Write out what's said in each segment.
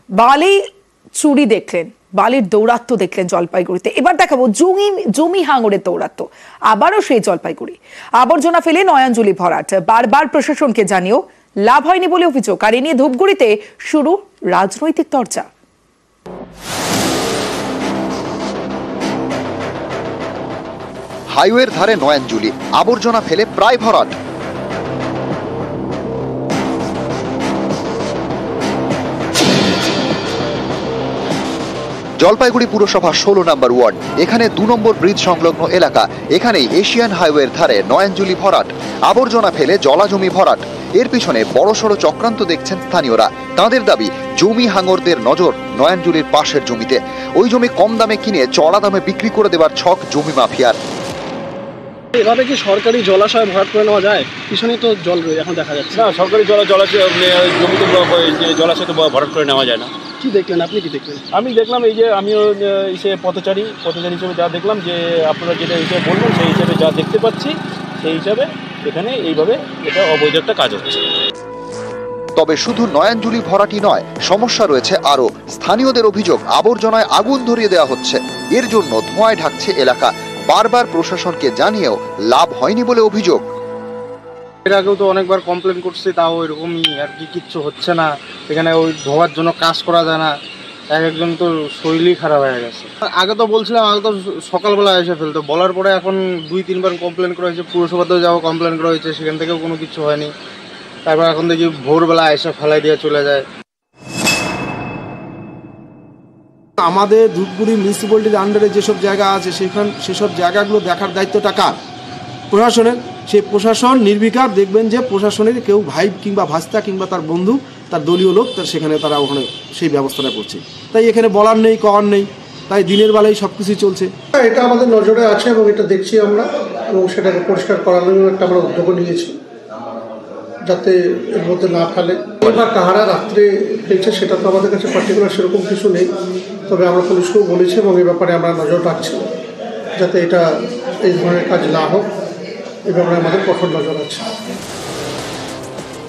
বালি চুরি দেখলেন, বালির দৌরাত্ম্য দেখলেন জলপাইগুড়িতে। এবার দেখাবো জমি হাঙরের দৌরাত্ম্য। আবারও সেই জলপাইগুড়ি। আবর্জনা ফেলে নয়াঞ্জলি ভরাট, বারবার প্রশাসনকে জানিয়েও লাভ হয়নি বলে অভিযোগ। আর এ নিয়ে ধূপগুড়িতে শুরু রাজনৈতিক চর্চা। হাইওয়ের ধারে নয়াঞ্জলি, আবর্জনা ফেলে প্রায় ভরাট। জলপাইগুড়ি পুরসভা 16 নম্বর ওয়ার্ড। এখানে 2 নম্বর ব্রিজ সংলগ্ন এলাকা। এখানেই এশিয়ান হাইওয়ের ধারে নয়াঞ্জলি ভরাট, আবর্জনা ফেলে জলাজমি ভরাট। এর পিছনে বড়সড় চক্রান্ত দেখছেন স্থানীয়রা। তাদের দাবি, জমি হাঙরদের নজর নয়াঞ্জলির পাশের জমিতে। ওই জমি কম দামে কিনে চড়া দামে বিক্রি করে দেওয়ার ছক জমি মাফিয়ার। এভাবে কি সরকারি জলাশয় ভরাট করে নেওয়া যায়? পিছনেই তো জল এখন দেখা যাচ্ছে। না, সরকারি জলাশয় জমিতে জলাশয় তো ভরাট করে নেওয়া যায় না। কি দেখলেন আপনি? কি দেখলেন? আমি দেখলাম, এই যে আমিও এসে পথচারী হিসেবে যা দেখলাম, যে আপনারা যেটা হিসেবে বলবেন সেই হিসেবে যা দেখতে পাচ্ছি, সেই হিসাবে এখানে এইভাবে এটা অবৈধ একটা কাজ হচ্ছে। তবে শুধু নয়াঞ্জলি ভরাটি নয়, সমস্যা রয়েছে আরও। স্থানীয়দের অভিযোগ, আবর্জনায় আগুন ধরিয়ে দেওয়া হচ্ছে। এর জন্য ধোঁয়ায় ঢাকছে এলাকা। বারবার প্রশাসনকে জানিয়েও লাভ হয়নি বলে অভিযোগ। এর আগেও তো অনেকবার কমপ্লেন করছি, তাও এরকমই আর কি, কিচ্ছু হচ্ছে না। এখানে ওই ধোয়ার জন্য কাজ করা যায় না। একজন তো শরীরই খারাপ হয়ে গেছে। আগে তো বলছিলাম, আগে তো সকালবেলা এসে ফেলতো, বলার পরে এখন 2-3 বার কমপ্লেন করা হয়েছে। পুরসভাতেও যাওয়া কমপ্লেন করা হয়েছে, সেখান থেকেও কোনো কিছু হয়নি। তারপর এখন দেখি ভোরবেলা এসে ফেলাই দিয়ে চলে যায়। আমাদের ধূপগুড়ি মিউনিসিপ্যালিটির আন্ডারে যেসব জায়গা আছে সেসব জায়গাগুলো দেখার দায়িত্বটা কার? প্রশাসনের। সেই প্রশাসন নির্বিকার দেখবেন যে প্রশাসনের কেউ ভাই কিংবা ভাস্তা কিংবা তার বন্ধু, তার দলীয় লোক, তার সেখানে তারা ওখানে সেই ব্যবস্থাটা করছে। তাই এখানে বলার নেই, কওয়ার নেই। তাই দিনের বেলায় সব কিছুই চলছে। এটা আমাদের নজরে আছে এবং এটা দেখছি আমরা, এবং সেটাকে পরিষ্কার করার জন্য একটা আমরা উদ্যোগ নিয়েছি, যাতে এর মধ্যে না ফেলে। এবার কাহারা রাত্রে ফেলছে সেটা তো আমাদের কাছে পার্টিকুলার সেরকম কিছু নেই, তবে আমরা পুলিশকেও বলেছি এবং এই ব্যাপারে আমরা নজর রাখছি যাতে এটা এই ধরনের কাজ না হোক। এই ব্যাপারে আমাদের কঠোর নজর আছে।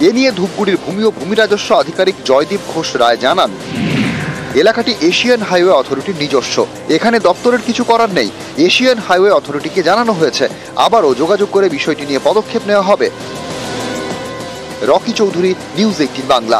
এ নিয়ে ধূপগুড়ির ভূমি ও ভূমি রাজস্ব আধিকারিক জয়দীপ ঘোষ রায় জানান, এলাকাটি এশিয়ান হাইওয়ে অথরিটির নিজস্ব। এখানে দপ্তরের কিছু করার নেই। এশিয়ান হাইওয়ে অথরিটিকে জানানো হয়েছে। আবারও যোগাযোগ করে বিষয়টি নিয়ে পদক্ষেপ নেওয়া হবে। Rocky Chowdhury, news 18 Bangla.